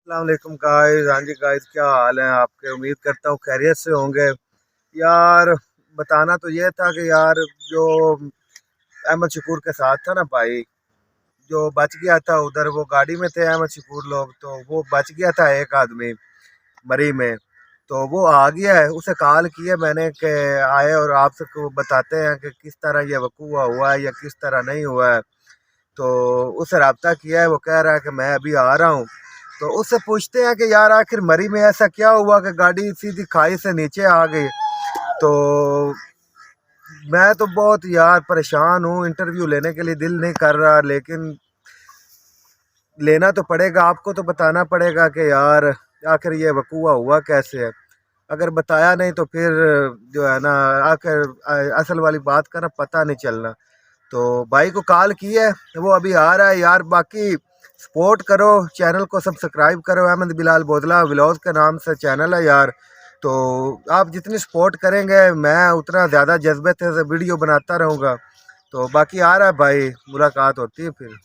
अस्सलाम वालेकुम गाइस। हाँ जी गाइस, क्या हाल है आपके? उम्मीद करता हूँ खैरियत से होंगे। यार, बताना तो ये था कि यार, जो अहमद शकूर के साथ था ना भाई, जो बच गया था उधर, वो गाड़ी में थे अहमद शकूर लोग, तो वो बच गया था एक आदमी मरी में। तो वो आ गया है, उसे कॉल किया मैंने कि आए और आप सबको बताते हैं कि किस तरह ये वकूआ हुआ है या किस तरह नहीं हुआ है। तो उससे रब्ता किया है, वो कह रहा है कि मैं अभी आ रहा हूँ। तो उससे पूछते हैं कि यार आखिर मरी में ऐसा क्या हुआ कि गाड़ी सीधी खाई से नीचे आ गई। तो मैं तो बहुत यार परेशान हूँ, इंटरव्यू लेने के लिए दिल नहीं कर रहा, लेकिन लेना तो पड़ेगा। आपको तो बताना पड़ेगा कि यार आखिर ये वकूआ हुआ कैसे है। अगर बताया नहीं तो फिर जो है ना, आखिर असल वाली बात का ना पता नहीं चलना। तो भाई को कॉल की है, वो अभी आ रहा है यार। बाकी सपोर्ट करो, चैनल को सब्सक्राइब करो। अहमद बिलाल बोदला व्लॉग्स के नाम से चैनल है यार। तो आप जितनी सपोर्ट करेंगे मैं उतना ज़्यादा जज्बे से वीडियो बनाता रहूँगा। तो बाकी आ रहा है भाई, मुलाकात होती है फिर।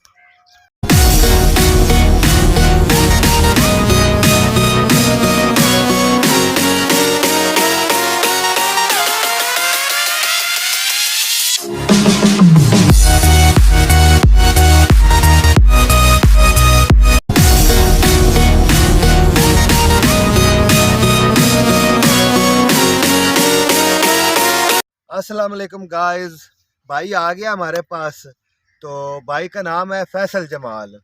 अस्सलाम वालेकुम गाइस। भाई आ गया हमारे पास। तो भाई का नाम है फैसल जमाल।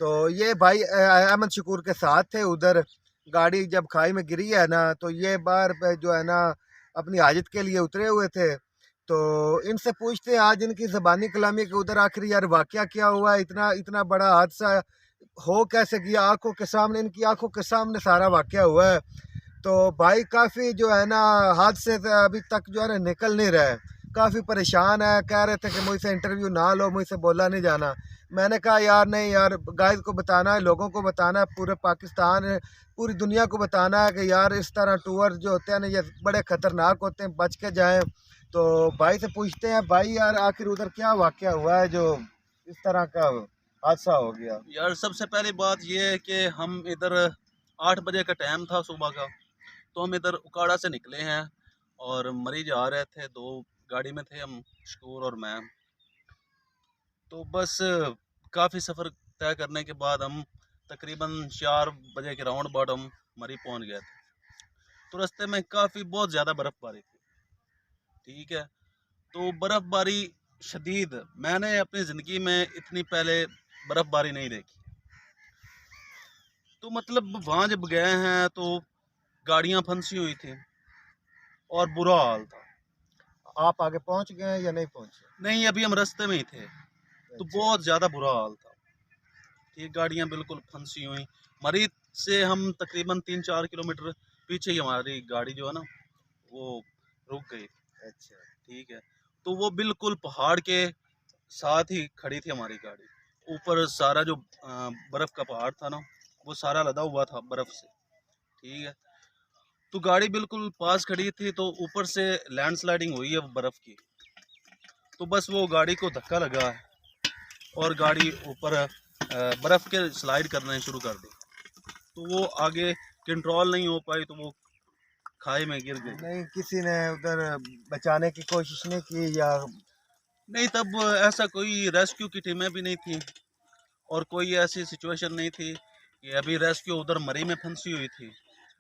तो ये भाई अहमद शकूर के साथ थे उधर। गाड़ी जब खाई में गिरी है ना, तो ये बार पे जो है ना अपनी हाजत के लिए उतरे हुए थे। तो इनसे पूछते हैं आज इनकी ज़बानी कलामी के उधर आखिर यार वाकया क्या हुआ है, इतना इतना बड़ा हादसा हो कैसे गया, आंखों के सामने, इनकी आंखों के सामने सारा वाकया हुआ है। तो भाई काफ़ी जो है ना हादसे से अभी तक जो है ना निकल नहीं रहे, काफ़ी परेशान है। कह रहे थे कि मुझसे इंटरव्यू ना लो, मुझसे बोला नहीं जाना। मैंने कहा यार नहीं यार, गाइस को बताना है, लोगों को बताना है, पूरे पाकिस्तान पूरी दुनिया को बताना है कि यार इस तरह टूर जो होते हैं ना ये बड़े ख़तरनाक होते हैं, बच के जाएं। तो भाई से पूछते हैं भाई यार आखिर उधर क्या वाकया हुआ है जो इस तरह का हादसा हो गया। यार सबसे पहली बात ये है कि हम इधर 8 बजे का टाइम था सुबह का। तो हम इधर उकाड़ा से निकले हैं और मरीज आ रहे थे, दो गाड़ी में थे हम, शकूर और मैं। तो बस काफ़ी सफ़र तय करने के बाद हम तकरीबन 4 बजे के राउंड अबाउट हम मरी पहुंच गए थे। तो रास्ते में काफ़ी बहुत ज़्यादा बर्फ़बारी थी। ठीक है, तो बर्फ़बारी शदीद, मैंने अपनी ज़िंदगी में इतनी पहले बर्फ़बारी नहीं देखी। तो मतलब वहाँ जब गए हैं तो गाड़ियाँ फंसी हुई थी और बुरा हाल था। आप आगे पहुंच गए हैं या नहीं पहुंचे? नहीं, अभी हम रास्ते में ही थे। तो अच्छा। बहुत ज़्यादा बुरा हाल था। ये गाड़ियाँ बिल्कुल फंसी हुई। मरीज से हम तकरीबन 3-4 किलोमीटर पीछे ही हमारी गाड़ी जो है ना वो रुक गई। अच्छा। ठीक है, तो वो बिल्कुल पहाड़ के साथ ही खड़ी थी हमारी गाड़ी। ऊपर सारा जो बर्फ़ का पहाड़ था ना, वो सारा लदा हुआ था बर्फ़ से। ठीक है, तो गाड़ी बिल्कुल पास खड़ी थी, तो ऊपर से लैंडस्लाइडिंग हुई है बर्फ़ की। तो बस वो गाड़ी को धक्का लगा है और गाड़ी ऊपर बर्फ़ के स्लाइड करने शुरू कर दी। तो वो आगे कंट्रोल नहीं हो पाई, तो वो खाई में गिर गई। नहीं, किसी ने उधर बचाने की कोशिश नहीं की या? नहीं, तब ऐसा कोई रेस्क्यू की टीमें भी नहीं थी और कोई ऐसी सिचुएशन नहीं थी कि अभी रेस्क्यू उधर मरी में फंसी हुई थी।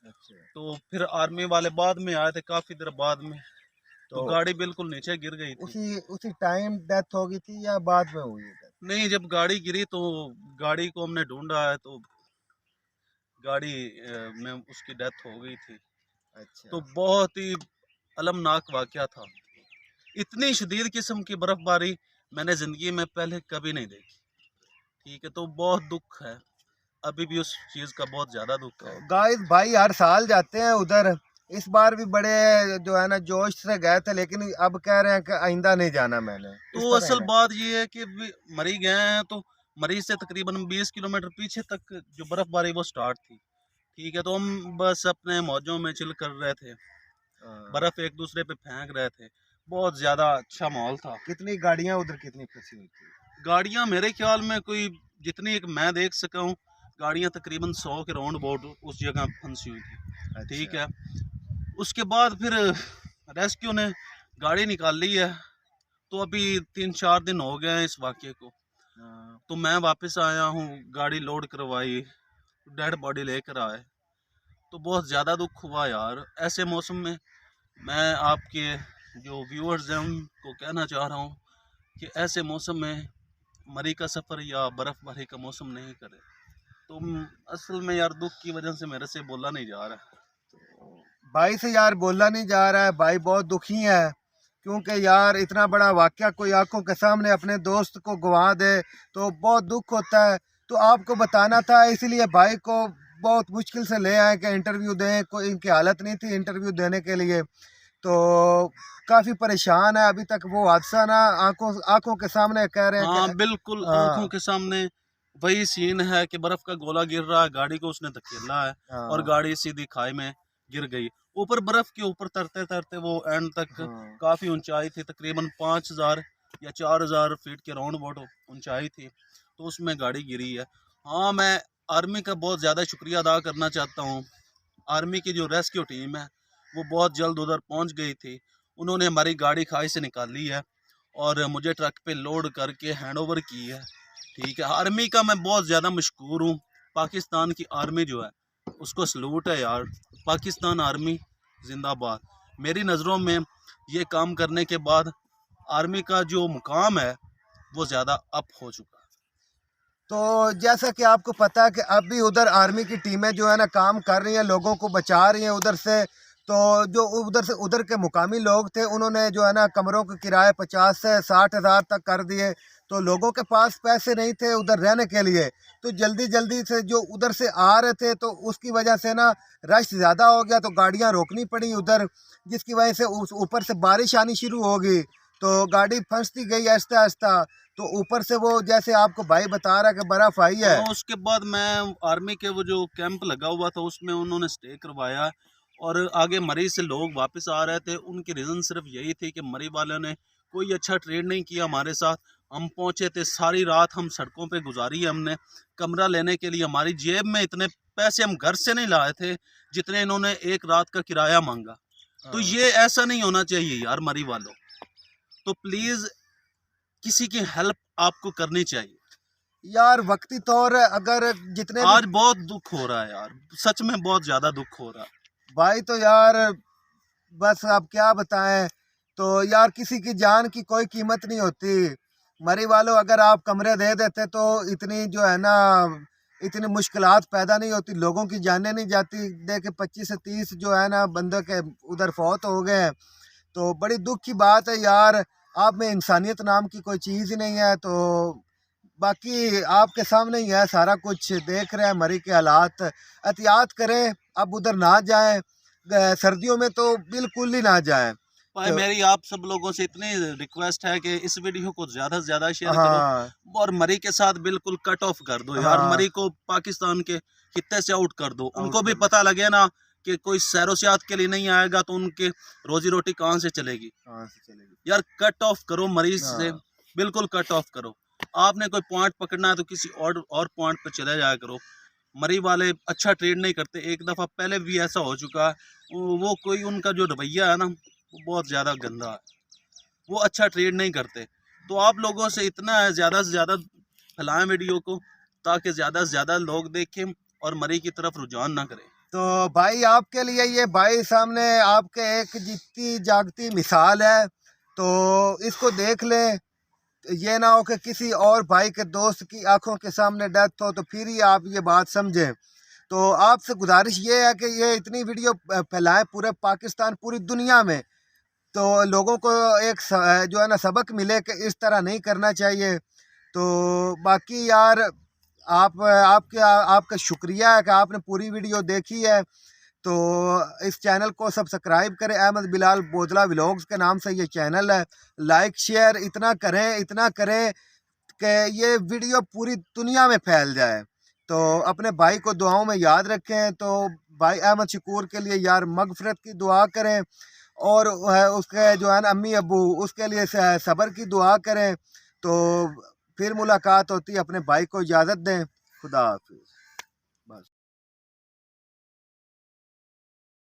अच्छा। तो फिर आर्मी वाले बाद में आए थे, काफ़ी देर बाद में। तो तो गाड़ी बिल्कुल नीचे गिर गई थी। उसी उसी टाइम डेथ हो गई थी या बाद में हुई है डेथ? नहीं, जब गाड़ी गिरी तो गाड़ी को हमने ढूंढा है, तो गाड़ी में उसकी डेथ हो गई थी। अच्छा। तो बहुत ही अलमनाक वाकया था। इतनी शदीद किस्म की बर्फबारी मैंने ज़िंदगी में पहले कभी नहीं देखी। ठीक है, तो बहुत दुख है, अभी भी उस चीज़ का बहुत ज़्यादा दुख है। तो गाइस भाई हर साल जाते हैं उधर, इस बार भी बड़े जो है ना जोश से गए थे, लेकिन अब कह रहे हैं कि आइंदा नहीं जाना। मैंने इस तो तरह है असल ना। बात ये है कि मरी गए हैं, तो मरी से तकरीबन 20 किलोमीटर पीछे तक जो बर्फबारी वो स्टार्ट थी। ठीक है, तो हम बस अपने मौजों में चिल कर रहे थे, हाँ। बर्फ एक दूसरे पे फेंक रहे थे। बहुत ज़्यादा अच्छा माहौल था। कितनी गाड़ियां उधर कितनी फंसी हुई थी? गाड़ियाँ मेरे ख्याल में कोई, जितनी एक मैं देख सका हूँ, गाड़ियाँ तकरीबन 100 के राउंड अबाउट उस जगह फंसी हुई थी। ठीक अच्छा। है, उसके बाद फिर रेस्क्यू ने गाड़ी निकाल ली है। तो अभी 3-4 दिन हो गए हैं इस वाक़े को। हाँ। तो मैं वापस आया हूँ, गाड़ी लोड करवाई, डेड बॉडी लेकर आए। तो बहुत ज़्यादा दुख हुआ यार ऐसे मौसम में। मैं आपके जो व्यूअर्स हैं उनको कहना चाह रहा हूँ कि ऐसे मौसम में मरी का सफ़र या बर्फ़बारी का मौसम नहीं करें। तो असल में यार दुख की वजह से मेरे से बोला नहीं जा रहा। भाई से यार बोला नहीं जा रहा है, भाई बहुत दुखी है, क्योंकि यार इतना बड़ा वाक़या कोई आंखों के सामने अपने दोस्त को गंवा दे तो बहुत दुख होता है। तो आपको बताना था, इसलिए भाई को बहुत मुश्किल से ले आए कि इंटरव्यू दें, कोई इनकी हालत नहीं थी इंटरव्यू देने के लिए। तो काफ़ी परेशान है, अभी तक वो हादसा ना आंखों आंखों के सामने कह रहे हैं हाँ कि बिल्कुल, आंखों हाँ के सामने वही सीन है कि बर्फ का गोला गिर रहा है, गाड़ी को उसने धकेला है और हाँ गाड़ी सीधी खाई में गिर गई। ऊपर बर्फ के ऊपर तरते तरते वो एंड तक हाँ काफी ऊंचाई थी, तकरीबन 5000 या 4000 फीट के राउंड अबाउट ऊंचाई थी, तो उसमें गाड़ी गिरी है। हाँ, मैं आर्मी का बहुत ज़्यादा शुक्रिया अदा करना चाहता हूँ। आर्मी की जो रेस्क्यू टीम है वो बहुत जल्द उधर पहुँच गई थी। उन्होंने हमारी गाड़ी खाई से निकाली है और मुझे ट्रक पे लोड करके हैंड ओवर की है। ठीक है, आर्मी का मैं बहुत ज़्यादा मशकूर हूँ। पाकिस्तान की आर्मी जो है उसको सलूट है यार। पाकिस्तान आर्मी जिंदाबाद। मेरी नज़रों में ये काम करने के बाद आर्मी का जो मुकाम है वो ज़्यादा अप हो चुका है। तो जैसा कि आपको पता है कि अब भी उधर आर्मी की टीमें जो है ना काम कर रही हैं, लोगों को बचा रही हैं उधर से। तो जो उधर से उधर के मुकामी लोग थे, उन्होंने जो है ना कमरों के किराए 50 से 60 हज़ार तक कर दिए। तो लोगों के पास पैसे नहीं थे उधर रहने के लिए, तो जल्दी जल्दी से जो उधर से आ रहे थे तो उसकी वजह से ना रश ज़्यादा हो गया, तो गाड़ियाँ रोकनी पड़ी उधर, जिसकी वजह से उस ऊपर से बारिश आनी शुरू हो गई, तो गाड़ी फंसती गई आहिस्ता आहिस्ता। तो ऊपर से वो जैसे आपको भाई बता रहा है कि बर्फ आई है। हाँ, उसके बाद मैं आर्मी के वो जो कैंप लगा हुआ था उसमें उन्होंने स्टे करवाया और आगे मरी से लोग वापस आ रहे थे। उनकी रीज़न सिर्फ यही थी कि मरी वालों ने कोई अच्छा ट्रेड नहीं किया हमारे साथ। हम पहुंचे थे, सारी रात हम सड़कों पे गुजारी है हमने। कमरा लेने के लिए हमारी जेब में इतने पैसे हम घर से नहीं लाए थे जितने इन्होंने एक रात का किराया मांगा। तो हाँ। ये ऐसा नहीं होना चाहिए यार मरी वालों। तो प्लीज़ किसी की हेल्प आपको करनी चाहिए। यार वक्ती तौर अगर जितने भी आज बहुत दुख हो रहा है यार, सच में बहुत ज्यादा दुख हो रहा है। भाई, तो यार बस अब क्या बताएं। तो यार किसी की जान की कोई कीमत नहीं होती। मरी वालों, अगर आप कमरे दे देते तो इतनी जो है ना इतनी मुश्किलात पैदा नहीं होती, लोगों की जानें नहीं जाती। देखे 25 से 30 जो है ना बंदे के उधर फौत हो गए हैं। तो बड़ी दुख की बात है यार, आप में इंसानियत नाम की कोई चीज़ ही नहीं है। तो बाकी आपके सामने ही है, सारा कुछ देख रहे हैं, मरी के हालात। एहतियात करें, अब उधर ना जाएं, सर्दियों में तो बिल्कुल ही ना जाएं। भाई तो मेरी आप सब लोगों से इतनी रिक्वेस्ट है कि इस वीडियो को ज्यादा से ज्यादा शेयर करो हाँ और मरी के साथ बिल्कुल कट ऑफ कर दो यार। हाँ मरी को पाकिस्तान के खित्ते से आउट कर दो। आउट उनको भी कर, पता लगे ना कि कोई सैरो सियाहत के लिए नहीं आएगा तो उनके रोजी रोटी कहाँ से चलेगी। कहाँ से चलेगी। यार कट ऑफ करो मरीज से, हाँ बिल्कुल कट ऑफ करो। आपने कोई पॉइंट पकड़ना है तो किसी और पॉइंट पे चले जाया करो। मरी वाले अच्छा ट्रेड नहीं करते। एक दफ़ा पहले भी ऐसा हो चुका है। वो कोई उनका जो रवैया है ना वो बहुत ज़्यादा गंदा है। वो अच्छा ट्रेड नहीं करते। तो आप लोगों से इतना है, ज़्यादा से ज़्यादा फैलाएं वीडियो को ताकि ज़्यादा से ज़्यादा लोग देखें और मरी की तरफ रुझान ना करें। तो भाई आपके लिए ये भाई सामने आपके एक जीती जागती मिसाल है, तो इसको देख लें। ये ना हो कि किसी और भाई के दोस्त की आंखों के सामने डेथ हो तो फिर ही आप ये बात समझें। तो आपसे गुजारिश ये है कि ये इतनी वीडियो फैलाएं पूरे पाकिस्तान, पूरी दुनिया में, तो लोगों को एक जो है ना सबक मिले कि इस तरह नहीं करना चाहिए। तो बाकी यार आपका शुक्रिया है कि आपने पूरी वीडियो देखी है। तो इस चैनल को सब्सक्राइब करें, अहमद बिलाल बोदला व्लॉग्स के नाम से ये चैनल है। लाइक शेयर इतना करें कि ये वीडियो पूरी दुनिया में फैल जाए। तो अपने भाई को दुआओं में याद रखें। तो भाई अहमद शकूर के लिए यार मगफरत की दुआ करें, और उसके जो है ना अम्मी अबू उसके लिए सब्र की दुआ करें। तो फिर मुलाकात होती है, अपने भाई को इजाज़त दें। खुदा हाफिज़।